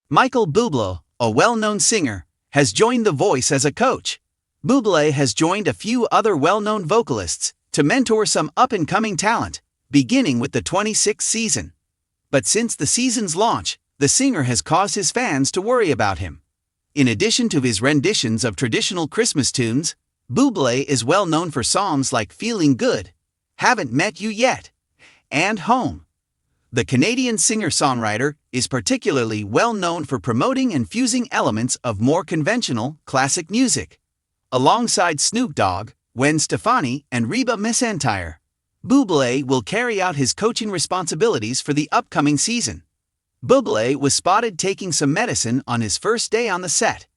Michael Bublé, a well-known singer, has joined The Voice as a coach. Bublé has joined a few other well-known vocalists to mentor some up-and-coming talent, beginning with the 26th season. But since the season's launch, the singer has caused his fans to worry about him. In addition to his renditions of traditional Christmas tunes, Bublé is well known for songs like Feeling Good, Haven't Met You Yet, and Home. The Canadian singer-songwriter is particularly well known for promoting and fusing elements of more conventional, classic music. Alongside Snoop Dogg, Gwen Stefani, and Reba McEntire, Bublé will carry out his coaching responsibilities for the upcoming season. Bublé was spotted taking some medicine on his first day on the set.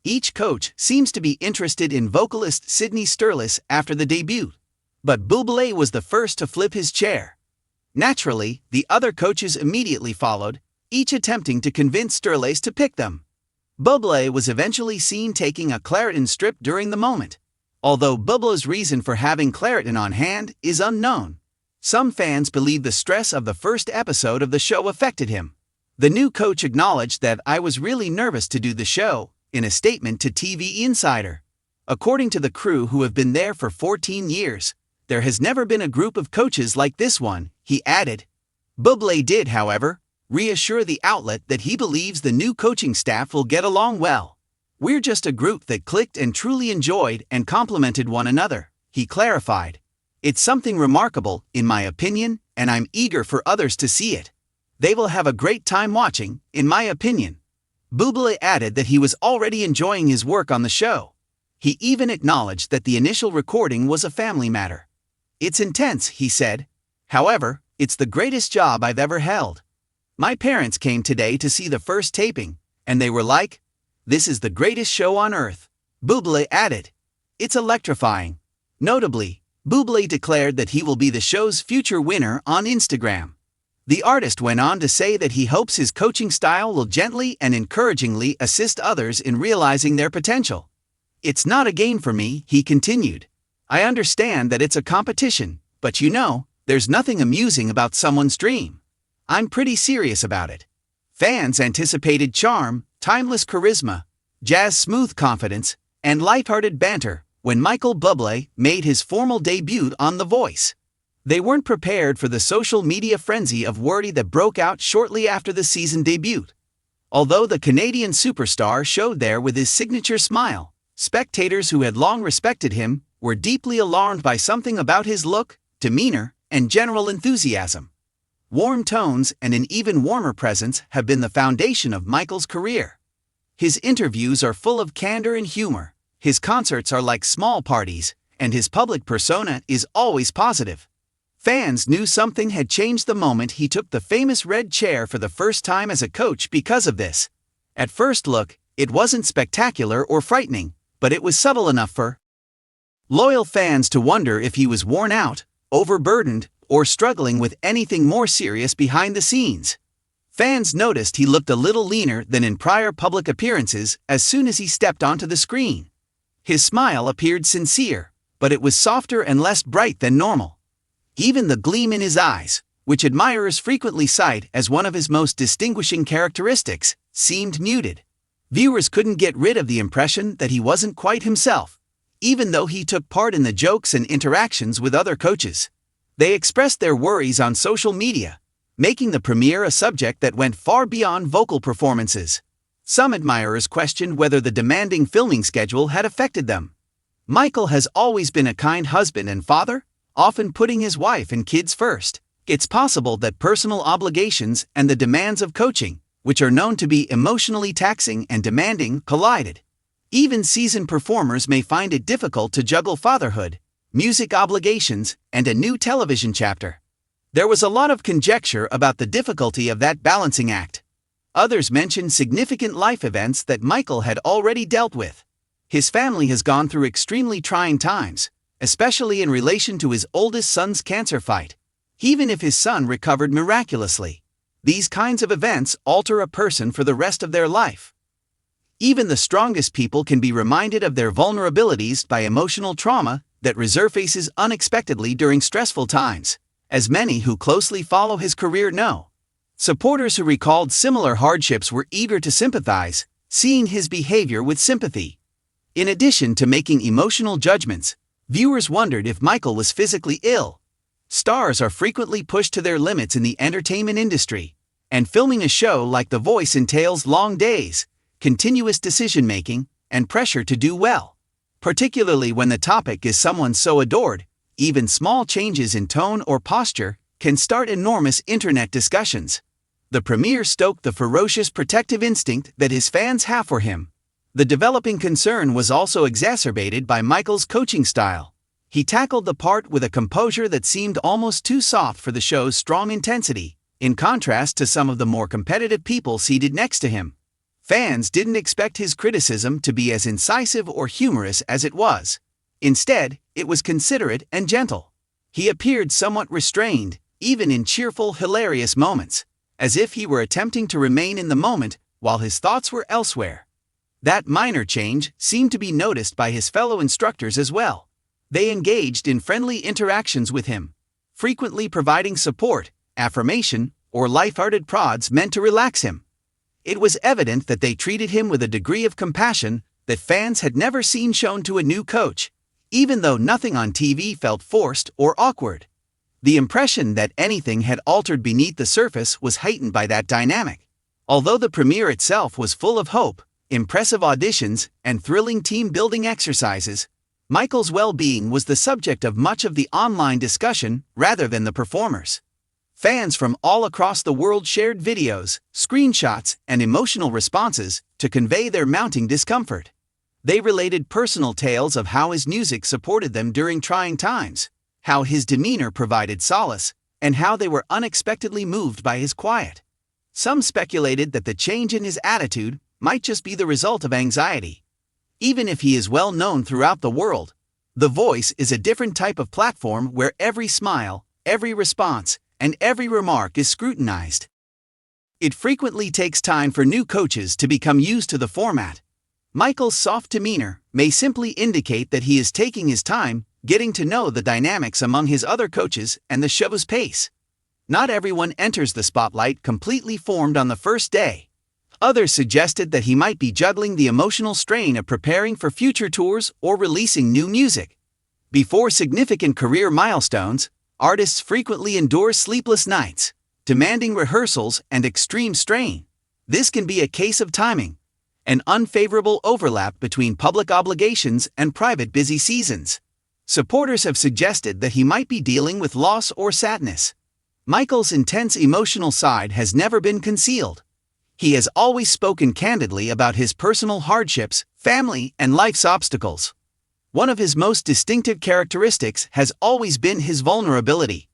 Each coach seems to be interested in vocalist Sydney Sterlis after the debut, but Bublé was the first to flip his chair. Naturally, the other coaches immediately followed, each attempting to convince Sterlis to pick them. Bublé was eventually seen taking a Claritin strip during the moment. Although Bublé's reason for having Claritin on hand is unknown, some fans believe the stress of the first episode of the show affected him. The new coach acknowledged that "I was really nervous to do the show," in a statement to TV Insider. According to the crew who have been there for 14 years, there has never been a group of coaches like this one, he added. Bublé did, however, reassure the outlet that he believes the new coaching staff will get along well. "We're just a group that clicked and truly enjoyed and complemented one another," he clarified. "It's something remarkable, in my opinion, and I'm eager for others to see it. They will have a great time watching, in my opinion." Bublé added that he was already enjoying his work on the show. He even acknowledged that the initial recording was a family matter. "It's intense," he said. "However, it's the greatest job I've ever held. My parents came today to see the first taping, and they were like, 'This is the greatest show on earth,'" Bublé added. "It's electrifying." Notably, Bublé declared that he will be the show's future winner on Instagram. The artist went on to say that he hopes his coaching style will gently and encouragingly assist others in realizing their potential. "It's not a game for me," he continued. "I understand that it's a competition, but there's nothing amusing about someone's dream. I'm pretty serious about it." Fans anticipated charm, timeless charisma, jazz-smooth confidence, and lighthearted banter when Michael Bublé made his formal debut on The Voice. They weren't prepared for the social media frenzy of worry that broke out shortly after the season debut. Although the Canadian superstar showed there with his signature smile, spectators who had long respected him were deeply alarmed by something about his look, demeanor, and general enthusiasm. Warm tones and an even warmer presence have been the foundation of Michael's career. His interviews are full of candor and humor, his concerts are like small parties, and his public persona is always positive. Fans knew something had changed the moment he took the famous red chair for the first time as a coach because of this. At first look, it wasn't spectacular or frightening, but it was subtle enough for loyal fans to wonder if he was worn out, overburdened, or struggling with anything more serious behind the scenes. Fans noticed he looked a little leaner than in prior public appearances as soon as he stepped onto the screen. His smile appeared sincere, but it was softer and less bright than normal. Even the gleam in his eyes, which admirers frequently cite as one of his most distinguishing characteristics, seemed muted. Viewers couldn't get rid of the impression that he wasn't quite himself, even though he took part in the jokes and interactions with other coaches. They expressed their worries on social media, making the premiere a subject that went far beyond vocal performances. Some admirers questioned whether the demanding filming schedule had affected them. Michael has always been a kind husband and father, often putting his wife and kids first. It's possible that personal obligations and the demands of coaching, which are known to be emotionally taxing and demanding, collided. Even seasoned performers may find it difficult to juggle fatherhood, music obligations, and a new television chapter. There was a lot of conjecture about the difficulty of that balancing act. Others mentioned significant life events that Michael had already dealt with. His family has gone through extremely trying times, especially in relation to his oldest son's cancer fight. Even if his son recovered miraculously, these kinds of events alter a person for the rest of their life. Even the strongest people can be reminded of their vulnerabilities by emotional trauma that resurfaces unexpectedly during stressful times, as many who closely follow his career know. Supporters who recalled similar hardships were eager to sympathize, seeing his behavior with sympathy. In addition to making emotional judgments, viewers wondered if Michael was physically ill. Stars are frequently pushed to their limits in the entertainment industry, and filming a show like The Voice entails long days, continuous decision-making, and pressure to do well. Particularly when the topic is someone so adored, even small changes in tone or posture can start enormous internet discussions. The premiere stoked the ferocious protective instinct that his fans have for him. The developing concern was also exacerbated by Michael's coaching style. He tackled the part with a composure that seemed almost too soft for the show's strong intensity, in contrast to some of the more competitive people seated next to him. Fans didn't expect his criticism to be as incisive or humorous as it was. Instead, it was considerate and gentle. He appeared somewhat restrained, even in cheerful, hilarious moments, as if he were attempting to remain in the moment while his thoughts were elsewhere. That minor change seemed to be noticed by his fellow instructors as well. They engaged in friendly interactions with him, frequently providing support, affirmation, or lighthearted prods meant to relax him. It was evident that they treated him with a degree of compassion that fans had never seen shown to a new coach, even though nothing on TV felt forced or awkward. The impression that anything had altered beneath the surface was heightened by that dynamic. Although the premiere itself was full of hope, impressive auditions, and thrilling team-building exercises, Michael's well-being was the subject of much of the online discussion rather than the performers. Fans from all across the world shared videos, screenshots, and emotional responses to convey their mounting discomfort. They related personal tales of how his music supported them during trying times, how his demeanor provided solace, and how they were unexpectedly moved by his quiet. Some speculated that the change in his attitude might just be the result of anxiety. Even if he is well known throughout the world, The Voice is a different type of platform where every smile, every response, and every remark is scrutinized. It frequently takes time for new coaches to become used to the format. Michael's soft demeanor may simply indicate that he is taking his time getting to know the dynamics among his other coaches and the show's pace. Not everyone enters the spotlight completely formed on the first day. Others suggested that he might be juggling the emotional strain of preparing for future tours or releasing new music. Before significant career milestones, artists frequently endure sleepless nights, demanding rehearsals and extreme strain. This can be a case of timing, an unfavorable overlap between public obligations and private busy seasons. Supporters have suggested that he might be dealing with loss or sadness. Michael's intense emotional side has never been concealed. He has always spoken candidly about his personal hardships, family, and life's obstacles. One of his most distinctive characteristics has always been his vulnerability.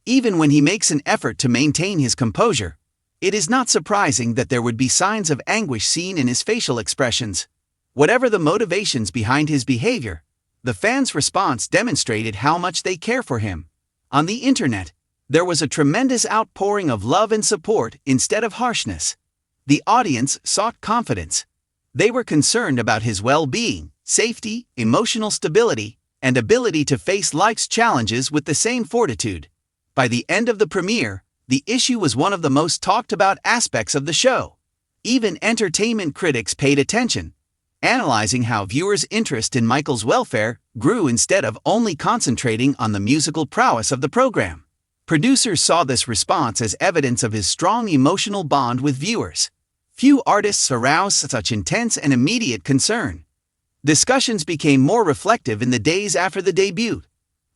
Even when he makes an effort to maintain his composure, it is not surprising that there would be signs of anguish seen in his facial expressions. Whatever the motivations behind his behavior, the fans' response demonstrated how much they care for him. On the internet, there was a tremendous outpouring of love and support instead of harshness. The audience sought confidence. They were concerned about his well-being, safety, emotional stability, and ability to face life's challenges with the same fortitude. By the end of the premiere, the issue was one of the most talked about aspects of the show. Even entertainment critics paid attention, analyzing how viewers' interest in Michael's welfare grew instead of only concentrating on the musical prowess of the program. Producers saw this response as evidence of his strong emotional bond with viewers. Few artists aroused such intense and immediate concern. Discussions became more reflective in the days after the debut.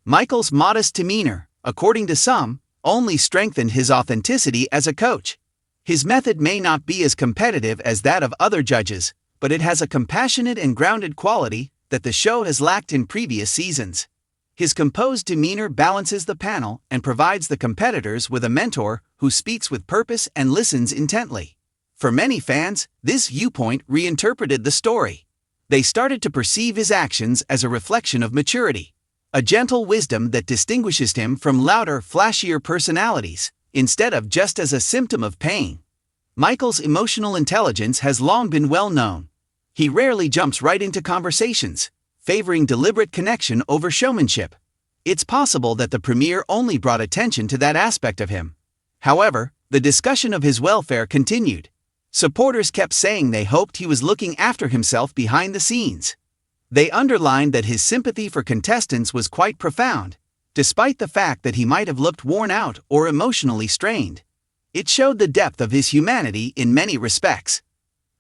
Michael's modest demeanor, according to some, only strengthened his authenticity as a coach. His method may not be as competitive as that of other judges, but it has a compassionate and grounded quality that the show has lacked in previous seasons. His composed demeanor balances the panel and provides the competitors with a mentor who speaks with purpose and listens intently. For many fans, this viewpoint reinterpreted the story. They started to perceive his actions as a reflection of maturity, a gentle wisdom that distinguishes him from louder, flashier personalities, instead of just as a symptom of pain. Michael's emotional intelligence has long been well known. He rarely jumps right into conversations, favoring deliberate connection over showmanship. It's possible that the premiere only brought attention to that aspect of him. However, The discussion of his welfare continued. Supporters kept saying they hoped he was looking after himself behind the scenes. They underlined that his sympathy for contestants was quite profound, despite the fact that he might have looked worn out or emotionally strained. It showed the depth of his humanity in many respects.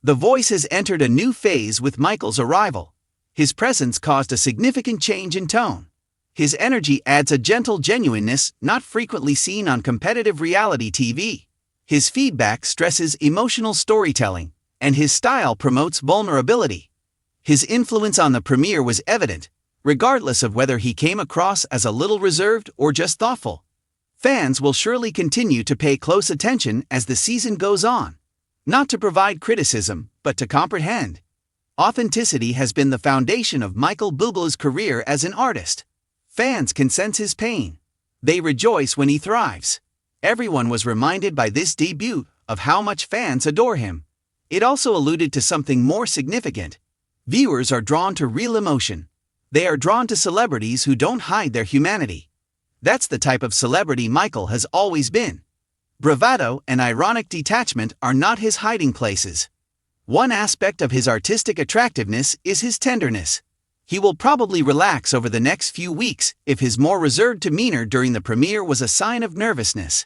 The Voice has entered a new phase with Michael's arrival. His presence caused a significant change in tone. His energy adds a gentle genuineness not frequently seen on competitive reality TV. His feedback stresses emotional storytelling, and his style promotes vulnerability. His influence on the premiere was evident, regardless of whether he came across as a little reserved or just thoughtful. Fans will surely continue to pay close attention as the season goes on, not to provide criticism, but to comprehend. Authenticity has been the foundation of Michael Bublé's career as an artist. Fans can sense his pain. They rejoice when he thrives. Everyone was reminded by this debut of how much fans adore him. It also alluded to something more significant. Viewers are drawn to real emotion. They are drawn to celebrities who don't hide their humanity. That's the type of celebrity Michael has always been. Bravado and ironic detachment are not his hiding places. One aspect of his artistic attractiveness is his tenderness. He will probably relax over the next few weeks if his more reserved demeanor during the premiere was a sign of nervousness.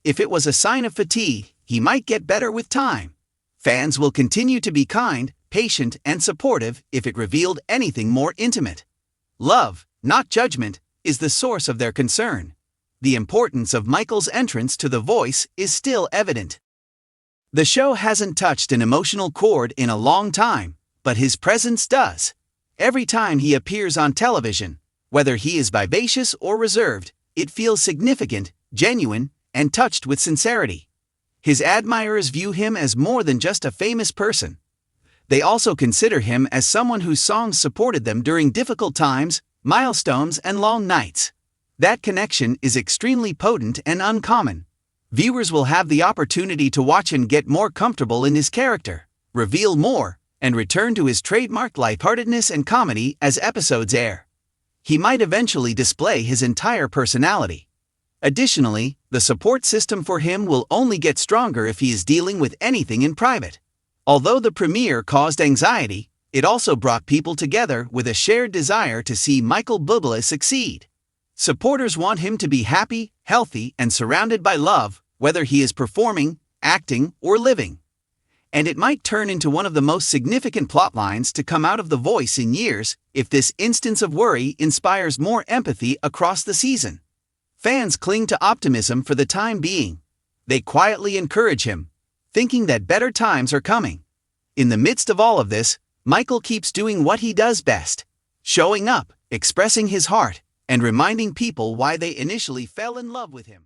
If it was a sign of fatigue, he might get better with time. Fans will continue to be kind, patient, and supportive if it revealed anything more intimate. Love, not judgment, is the source of their concern. The importance of Michael's entrance to The Voice is still evident. The show hasn't touched an emotional chord in a long time, but his presence does. Every time he appears on television, whether he is vivacious or reserved, it feels significant, genuine, and touched with sincerity. His admirers view him as more than just a famous person. They also consider him as someone whose songs supported them during difficult times, milestones, and long nights. That connection is extremely potent and uncommon. Viewers will have the opportunity to watch him get more comfortable in his character, reveal more, and return to his trademark lightheartedness and comedy as episodes air. He might eventually display his entire personality. Additionally, the support system for him will only get stronger if he is dealing with anything in private. Although the premiere caused anxiety, it also brought people together with a shared desire to see Michael Bublé succeed. Supporters want him to be happy, healthy, and surrounded by love, whether he is performing, acting, or living. And it might turn into one of the most significant plotlines to come out of The Voice in years if this instance of worry inspires more empathy across the season. Fans cling to optimism for the time being. They quietly encourage him, thinking that better times are coming. In the midst of all of this, Michael keeps doing what he does best: showing up, expressing his heart, and reminding people why they initially fell in love with him.